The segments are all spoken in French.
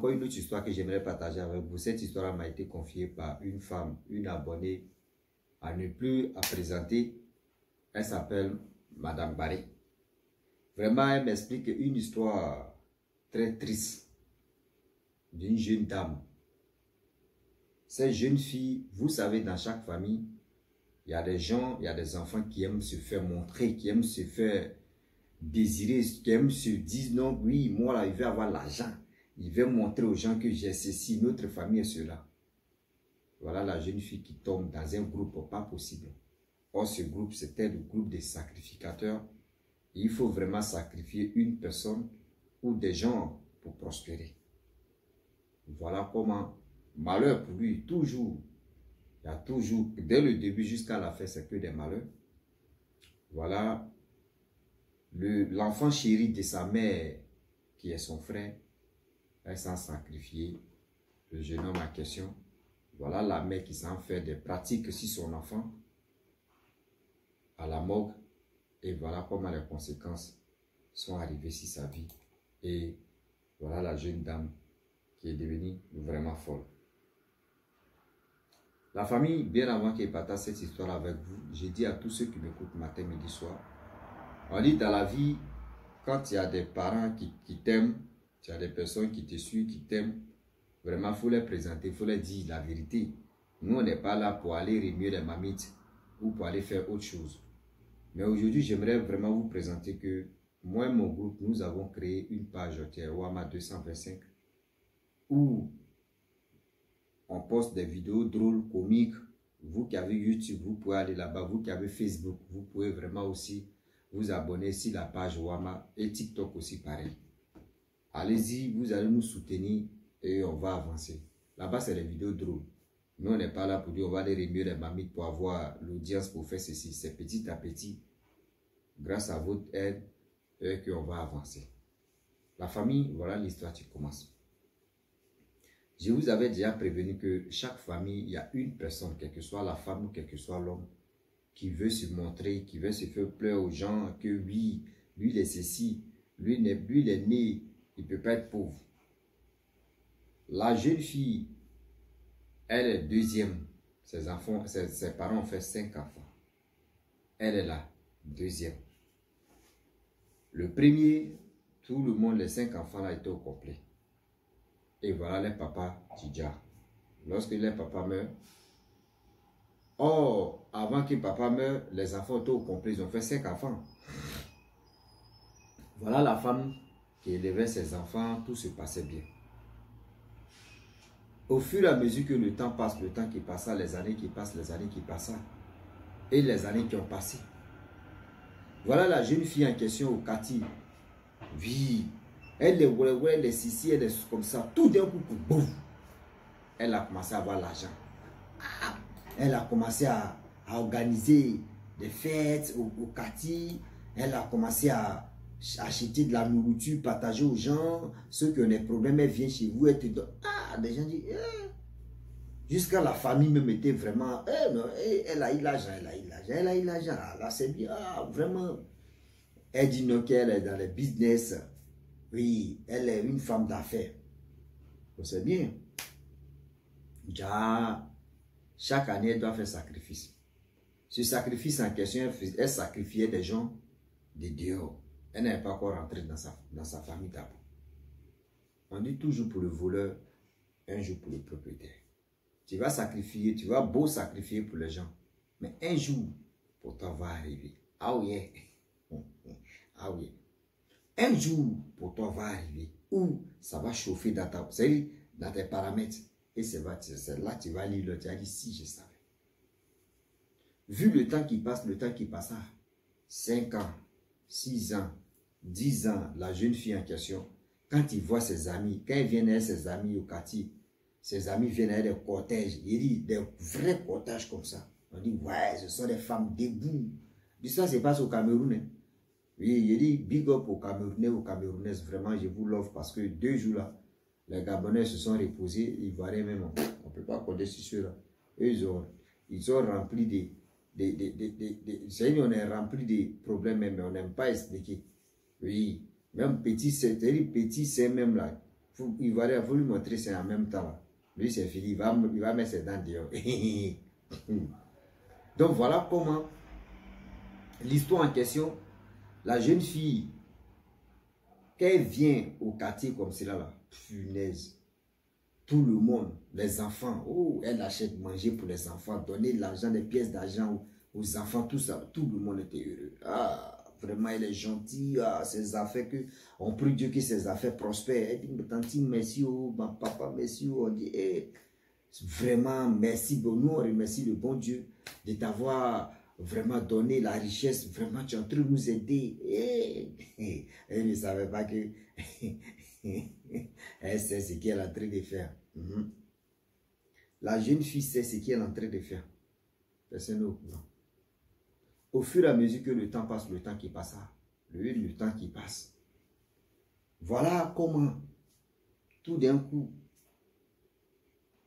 encore une autre histoire que j'aimerais partager avec vous. Cette histoire m'a été confiée par une femme, une abonnée, à ne plus à présenter. Elle s'appelle Madame Barré. Vraiment, elle m'explique une histoire très triste d'une jeune dame. Cette jeune fille, vous savez, dans chaque famille, il y a des gens, il y a des enfants qui aiment se faire montrer, qui aiment se faire désirer, qui aiment se dire non, oui, moi là, il vais avoir l'argent. Il va montrer aux gens que j'ai ceci, notre famille est cela. Voilà la jeune fille qui tombe dans un groupe pas possible. Or, ce groupe, c'était le groupe des sacrificateurs. Il faut vraiment sacrifier une personne ou des gens pour prospérer. Voilà comment, malheur pour lui, toujours, il y a toujours, dès le début jusqu'à la fin, c'est que des malheurs. Voilà l'enfant chéri de sa mère, qui est son frère, elle s'en sacrifié. Le jeune homme en question, voilà la mère qui s'en fait des pratiques sur son enfant à la morgue. Et voilà comment les conséquences sont arrivées sur sa vie. Et voilà la jeune dame qui est devenue vraiment folle. La famille, bien avant qu'elle partage cette histoire avec vous, j'ai dit à tous ceux qui m'écoutent matin, midi, soir, on dit dans la vie, quand il y a des parents qui t'aiment, il y a des personnes qui te suivent, qui t'aiment, vraiment, il faut les présenter, il faut leur dire la vérité. Nous, on n'est pas là pour aller remuer les mamites ou pour aller faire autre chose. Mais aujourd'hui, j'aimerais vraiment vous présenter que moi et mon groupe, nous avons créé une page qui est Wama 225 où on poste des vidéos drôles, comiques. Vous qui avez YouTube, vous pouvez aller là-bas. Vous qui avez Facebook, vous pouvez vraiment aussi vous abonner sur la page Wama et TikTok aussi pareil. Allez-y, vous allez nous soutenir et on va avancer. Là-bas, c'est les vidéos drôles. Nous, on n'est pas là pour dire on va aller remuer les mamites pour avoir l'audience pour faire ceci. C'est petit à petit, grâce à votre aide, qu'on va avancer. La famille, voilà l'histoire qui commence. Je vous avais déjà prévenu que chaque famille, il y a une personne, quelle que soit la femme ou quel que soit l'homme, qui veut se montrer, qui veut se faire plaire aux gens, que oui, lui il est ceci, lui il est né, il ne peut pas être pauvre. La jeune fille, elle est deuxième. Ses parents ont fait 5 enfants. Elle est là, deuxième. Le premier, tout le monde, les 5 enfants là étaient au complet. Et voilà les papas Tidja. Lorsque les papas meurent, or, avant que papa meure, les enfants étaient au complet, ils ont fait 5 enfants. Voilà la femme qui élevait ses enfants, tout se passait bien. Au fur et à mesure que le temps passe, le temps qui passa, les années qui passent, les années qui passent, et les années qui ont passé. Voilà la jeune fille en question au Kati. Oui, elle est ouais, elle est ici, elle est comme ça. Tout d'un coup, boum, elle a commencé à avoir l'argent. Elle a commencé à organiser des fêtes au Kati. Elle a commencé à acheter de la nourriture, partager aux gens. Ceux qui ont des problèmes, elle vient chez vous, elle te donne. Ah, des gens disent, jusqu'à la famille même était vraiment, non, elle a eu l'argent, elle a eu l'argent, elle a eu l'argent. Là, c'est bien, vraiment. Elle dit non, qu'elle est dans le business. Oui, elle est une femme d'affaires. C'est bien. Déjà, chaque année, elle doit faire sacrifice. Ce sacrifice en question, elle sacrifiait des gens de dehors. Elle n'avait pas encore rentré dans sa famille d'abord. On dit toujours pour le voleur, un jour pour le propriétaire. Tu vas sacrifier, tu vas beau sacrifier pour les gens. Mais un jour, pour toi, va arriver. Ah oui. Ah oui. Un jour, pour toi, va arriver où ça va chauffer dans tes paramètres. Et c'est là tu vas lire, tu vas dire, si je savais. Vu le temps qui passe, 5 ans, 6 ans, 10 ans, la jeune fille en question, quand il voit ses amis, quand il vient avec ses amis au quartier, ses amis viennent avec des cortèges, il dit des vrais cortèges comme ça. On dit, ouais, ce sont des femmes debout. Ça se passe au Cameroun. Hein. Oui, il dit, big up aux Camerounais, aux Camerounaises, vraiment, je vous l'offre parce que 2 jours là, les Gabonais se sont reposés, ils Ivoiriens même, on ne peut pas compter sur ceux-là. Ils ont rempli on est rempli de problèmes, mais on n'aime pas expliquer. Oui, même petit, c'est même là. Il va lui montrer c'est en même temps. Là. Lui, c'est fini. Il va mettre ses dents dehors. Donc, voilà comment l'histoire en question, la jeune fille, quand elle vient au quartier comme cela, là, punaise, tout le monde, les enfants, oh, elle achète manger pour les enfants, donner de l'argent, des pièces d'argent aux enfants, tout ça, tout le monde était heureux. Ah, vraiment, elle est gentille, ah, ses affaires, on prie Dieu que ses affaires prospèrent. Elle dit, tanti, merci, oh, ma papa, merci, oh, on dit, hey, vraiment, merci, bon, nous, on remercie le bon Dieu de t'avoir vraiment donné la richesse, vraiment, tu es en train de nous aider. Hey. Elle ne savait pas que... Elle sait ce qu'elle est en train de faire. La jeune fille sait ce qu'elle est en train de faire. Personne n'est au courant. Au fur et à mesure que le temps passe, le temps qui passe, le temps qui passe. Voilà comment, tout d'un coup,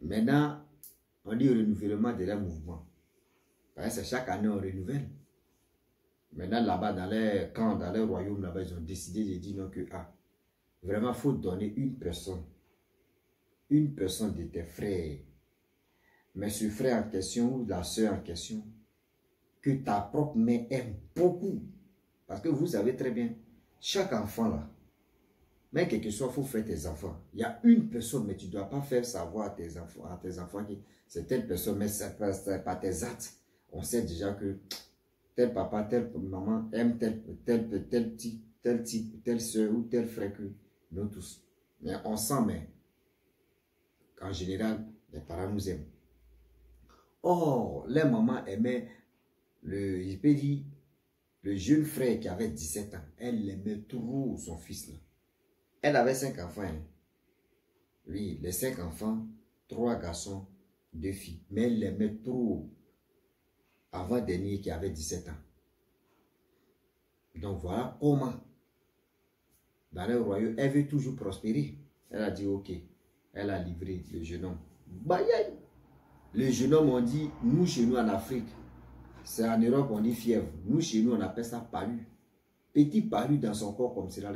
maintenant, on dit renouvellement de leur mouvement. Parce que chaque année, on renouvelle. Maintenant, là-bas, dans les camps, dans les royaumes, là-bas, ils ont décidé de dire non que, ah, vraiment, il faut donner une personne de tes frères. Mais ce frère en question ou la soeur en question, que ta propre mère aime beaucoup. Parce que vous savez très bien, chaque enfant là, mais quel que soit, il faut faire tes enfants. Il y a une personne, mais tu ne dois pas faire savoir à tes enfants que c'est telle personne, mais c'est pas tes actes. On sait déjà que tel papa, telle maman aime tel type, telle soeur ou tel frère que nous tous. Mais on sent, mais en général, les parents nous aiment. Or, les mamans aimaient il peut dire, le jeune frère qui avait 17 ans. Elle aimait trop son fils là. Elle avait 5 enfants. Hein. Oui, les 5 enfants, 3 garçons, 2 filles. Mais elle l'aimait trop. Avant dernier qui avait 17 ans. Donc voilà comment, dans le royaume, elle veut toujours prospérer. Elle a dit ok. Elle a livré le jeune homme. Bayaï. Le jeune homme, on dit, nous chez nous en Afrique, c'est en Europe, on dit fièvre. Nous chez nous, on appelle ça palu. Petit palu dans son corps comme cela,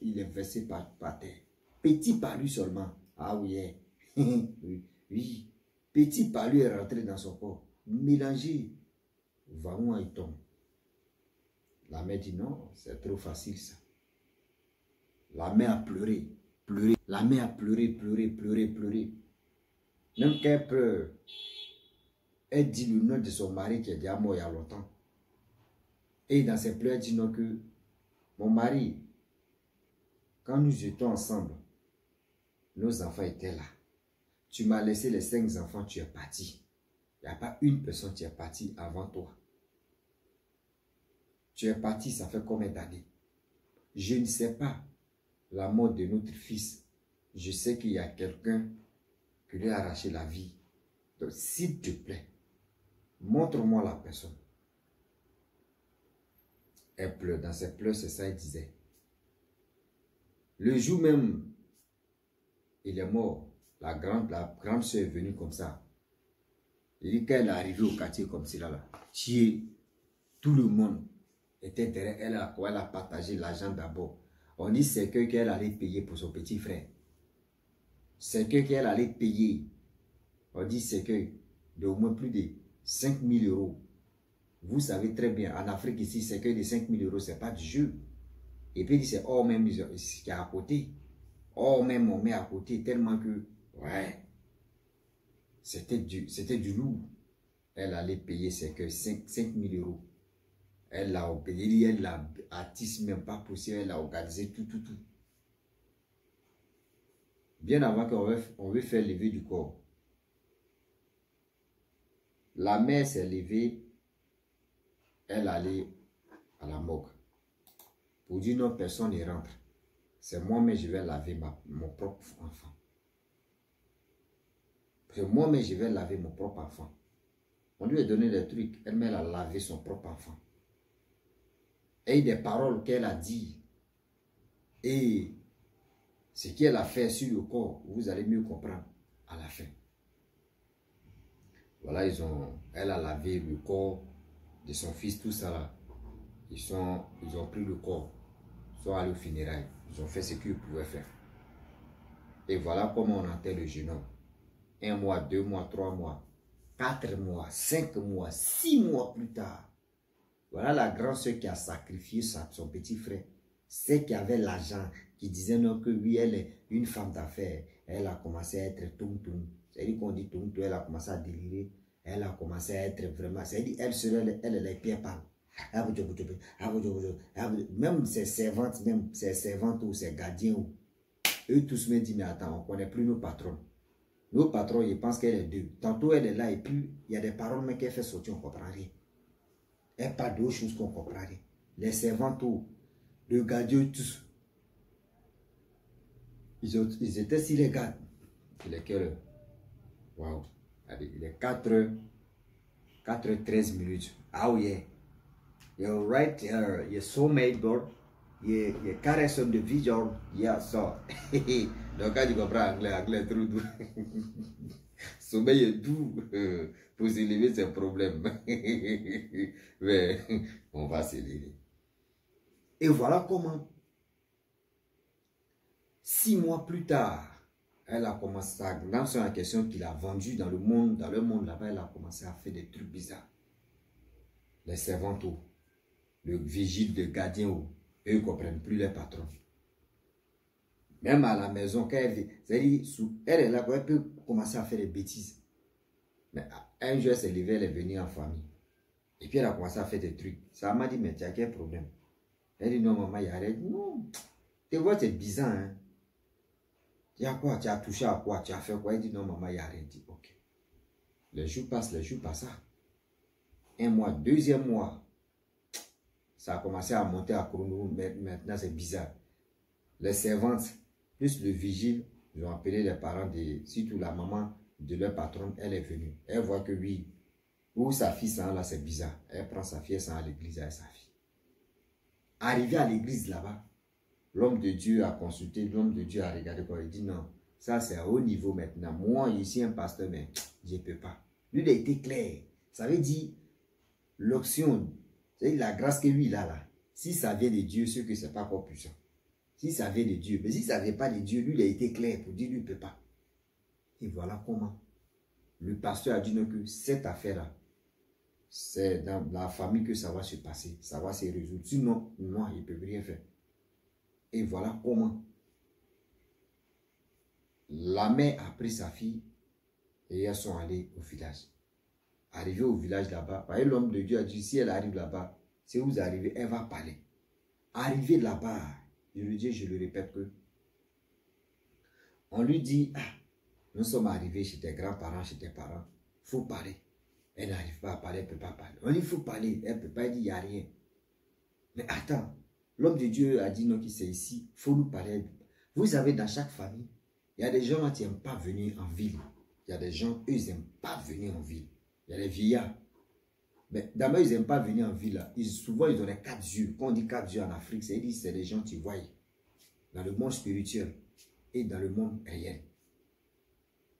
il est versé par terre. Petit palu seulement. Ah oui, oui, oui. Petit palu est rentré dans son corps. Mélangé. Va où il tombe. La mère dit non, c'est trop facile ça. La mère a pleuré, pleuré. La mère a pleuré, pleuré, pleuré, pleuré. Même qu'elle pleure, elle dit le nom de son mari qui est déjà mort il y a longtemps. Et dans ses pleurs, elle dit non que mon mari, quand nous étions ensemble, nos enfants étaient là. Tu m'as laissé les 5 enfants, tu es parti. Il n'y a pas une personne qui est partie avant toi. Tu es parti, ça fait combien d'années? Je ne sais pas la mort de notre fils. Je sais qu'il y a quelqu'un qui lui a arraché la vie. Donc, s'il te plaît, montre-moi la personne. Elle pleure. Dans ses pleurs, c'est ça, elle disait. Le jour même, il est mort. La grande soeur est venue comme ça. Il dit qu'elle est arrivée au quartier comme cela, là. Tout le monde était derrière elle. Elle a partagé l'argent d'abord. On dit c'est que qu'elle allait payer pour son petit frère. C'est que qu'elle allait payer. On dit c'est que d'au moins plus de 5 000 euros. Vous savez très bien, en Afrique ici, c'est que de 5 000 euros, ce n'est pas du jeu. Et puis c'est hors même ce qui est à côté. Hors même on met à côté tellement que, ouais, c'était du lourd. Elle allait payer c'est que 5 000 euros. Elle l'a payé, elle l'a artiste même pas possible, elle a organisé tout. Bien avant qu'on veut faire lever du corps. La mère s'est levée, elle allait à la morgue. Pour dire non, personne ne rentre. C'est moi-même je vais laver mon propre enfant. C'est moi-même je vais laver mon propre enfant. On lui a donné des trucs, elle a lavé son propre enfant. Et des paroles qu'elle a dit. Et ce qu'elle a fait sur le corps, vous allez mieux comprendre à la fin. Voilà, elle a lavé le corps de son fils, tout ça là. Ils ont pris le corps, ils sont allés au funérailles, ils ont fait ce qu'ils pouvaient faire. Et voilà comment on enterre le jeune homme. 1 mois, 2 mois, 3 mois, 4 mois, 5 mois, 6 mois plus tard. Voilà la grande sœur qui a sacrifié son petit frère. Celle qui avait l'argent, qui disait non que oui, elle est une femme d'affaires. Elle a commencé à être tung-tung. C'est-à-dire qu'on dit tung-tung, elle a commencé à délirer. Elle a commencé à être vraiment... C'est-à-dire elle serait, elle est les pieds pâles. Même ses servantes, ou ses gardiens, eux tous me disent, mais attends, on ne connaît plus nos patrons. Nos patrons, ils pensent qu'elle est deux. Tantôt, elle est là et puis, il y a des paroles mais qu'elle fait sortir, on ne comprend rien. Elle parle d'autres choses qu'on ne comprend rien. Les servantes, le gardien, tous. Ils étaient si les gars. Il est quelle heure? Waouh. Il est 4h13 minutes. Ah oui. You're right here. You're so made, bro. You're caressing de vie, genre. Yeah, so. Donc, quand tu comprends anglais trop doux. Sommeil est doux. Pour s'élever, c'est un problème. Mais on va s'élever. Et voilà comment, 6 mois plus tard, elle a commencé à, dans la question qu'il a vendu dans le monde là-bas, elle a commencé à faire des trucs bizarres. Les servantes, le vigile, le gardien, eux ne comprennent plus les patrons. Même à la maison, quand elle est là, elle peut commencer à faire des bêtises. Mais un jour, elle s'est levée, elle est venue en famille. Et puis elle a commencé à faire des trucs. Ça m'a dit, mais tu as quel problème? Elle dit, non, maman, il y a rien. Non, tes voix, c'est bizarre, hein. Tu as quoi? Tu as touché à quoi? Tu as fait quoi? Elle dit, non, maman, il n'y a rien. Dit, ok. Les jours passent. 1 mois, 2e mois. Ça a commencé à monter à chrono. Maintenant, c'est bizarre. Les servantes, plus le vigile, ils ont appelé les parents, surtout la maman de leur patronne, elle est venue. Elle voit que oui, où sa fille s'en là, c'est bizarre. Elle prend sa fille, elle s'en à l'église avec sa fille. Arrivé à l'église là-bas, l'homme de Dieu a consulté, l'homme de Dieu a regardé quoi. Il dit non, ça c'est à haut niveau maintenant. Moi, je suis un pasteur, mais je ne peux pas. Lui, il a été clair. Ça veut dire l'option, c'est la grâce que lui, il a là. Si ça vient de Dieu, c'est que ce n'est pas encore puissant. Si ça vient de Dieu, mais si ça ne vient pas de Dieu, lui, il a été clair pour dire lui, il ne peut pas. Et voilà comment le pasteur a dit non, que cette affaire-là, c'est dans la famille que ça va se passer, ça va se résoudre. Sinon, moi, il ne peut rien faire. Et voilà comment la mère a pris sa fille et elles sont allées au village. Arrivé au village là-bas, l'homme de Dieu a dit, si elle arrive là-bas, si vous arrivez, elle va parler. Arrivé là-bas, je le répète que, on lui dit, ah, nous sommes arrivés chez tes grands-parents, chez tes parents, il faut parler. Elle n'arrive pas à parler, elle ne peut pas parler. On dit, il faut parler, elle ne peut pas, elle dit, il n'y a rien. Mais attends, l'homme de Dieu a dit, non, qui c'est ici, il faut nous parler. Vous savez, dans chaque famille, il y a des gens qui n'aiment pas venir en ville. Il y a des gens, eux, ils n'aiment pas venir en ville. Il y a les vieillards. Mais d'abord, ils n'aiment pas venir en ville. Souvent, ils ont les 4 yeux. Quand on dit 4 yeux en Afrique, c'est des gens qui voient dans le monde spirituel et dans le monde réel.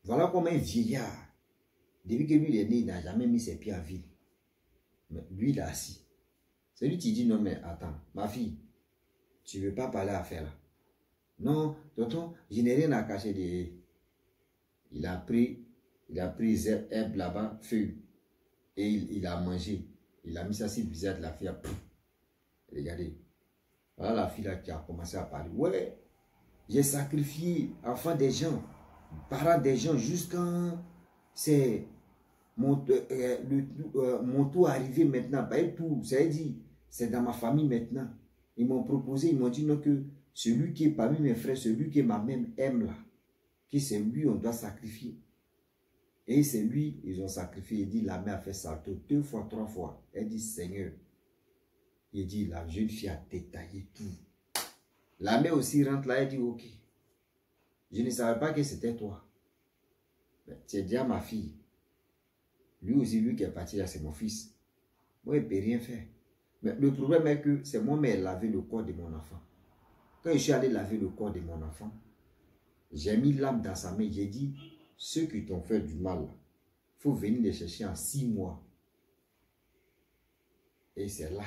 Voilà comment un vieillard, depuis que lui il est né, il n'a jamais mis ses pieds en ville. Mais lui, il est assis. C'est lui qui dit, non, mais attends, ma fille, tu ne veux pas parler à faire là. Non, tonton, je n'ai rien à cacher. Il a pris herbe là-bas, feuille, et il a mangé. Il a mis ça sur le visage de la fille. Regardez. Voilà la fille là qui a commencé à parler. Ouais, j'ai sacrifié enfant des gens, parents des gens, jusqu'à c'est mon tour arrivé maintenant. Pas tout, ça veut dire, c'est dans ma famille maintenant. Ils m'ont proposé, ils m'ont dit non, que celui qui est parmi mes frères, celui que ma mère aime là, que c'est lui, on doit sacrifier. Et c'est lui, ils ont sacrifié. Il dit, la mère a fait salto 2 fois, 3 fois. Elle dit, Seigneur. Il dit, la jeune fille a détaillé tout. La mère aussi rentre là, elle dit, ok. Je ne savais pas que c'était toi. C'est déjà ma fille. Lui aussi, lui qui est parti là, c'est mon fils. Moi, il ne peut rien faire. Mais le problème est que c'est moi, mais elle lavait le corps de mon enfant. Quand je suis allé laver le corps de mon enfant, j'ai mis l'âme dans sa main. J'ai dit, ceux qui t'ont fait du mal, il faut venir les chercher en 6 mois. Et c'est là,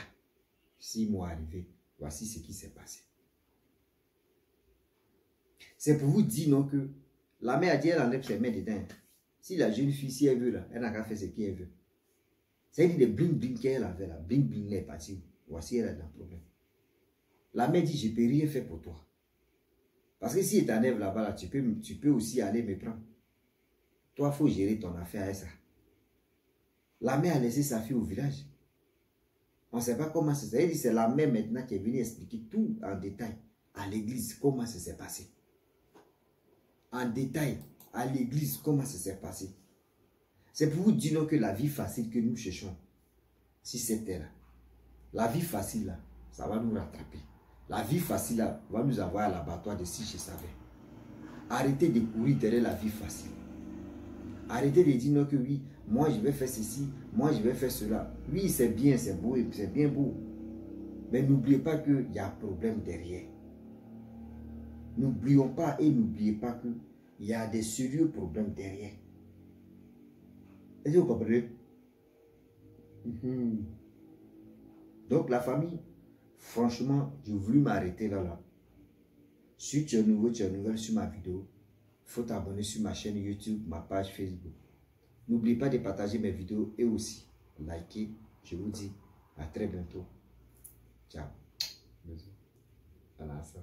6 mois arrivés, voici ce qui s'est passé. C'est pour vous dire non que la mère a dit elle enlève ses mains dedans. Si la jeune fille, si elle veut là, elle n'a qu'à faire ce qu'elle veut. C'est dit des bling bling qu'elle avait là. Bling bling est parti. Voici elle a un problème. La mère dit je ne peux rien faire pour toi. Parce que si elle t'enlève là-bas, là, tu peux aussi aller me prendre. Toi, il faut gérer ton affaire avec ça. La mère a laissé sa fille au village. On ne sait pas comment c'est. Elle dit c'est la mère maintenant qui est venue expliquer tout en détail à l'église comment ça s'est passé. En détail à l'église comment ça s'est passé. C'est pour vous dire que la vie facile que nous cherchons, si c'était là, la vie facile là, ça va nous rattraper. La vie facile là, va nous avoir à l'abattoir de si je savais. Arrêtez de courir derrière la vie facile. Arrêtez de dire non que oui, moi je vais faire ceci, moi je vais faire cela. Oui, c'est bien, c'est beau, c'est bien beau. Mais n'oubliez pas qu'il y a un problème derrière. N'oublions pas et n'oubliez pas qu'il y a des sérieux problèmes derrière. Est-ce que vous comprenez? Donc la famille, franchement, j'ai voulu m'arrêter là. Si tu es nouveau, tu es nouvelle sur ma vidéo, il faut t'abonner sur ma chaîne YouTube, ma page Facebook. N'oubliez pas de partager mes vidéos et aussi liker. Je vous dis à très bientôt. Ciao. Bisous. Voilà ça.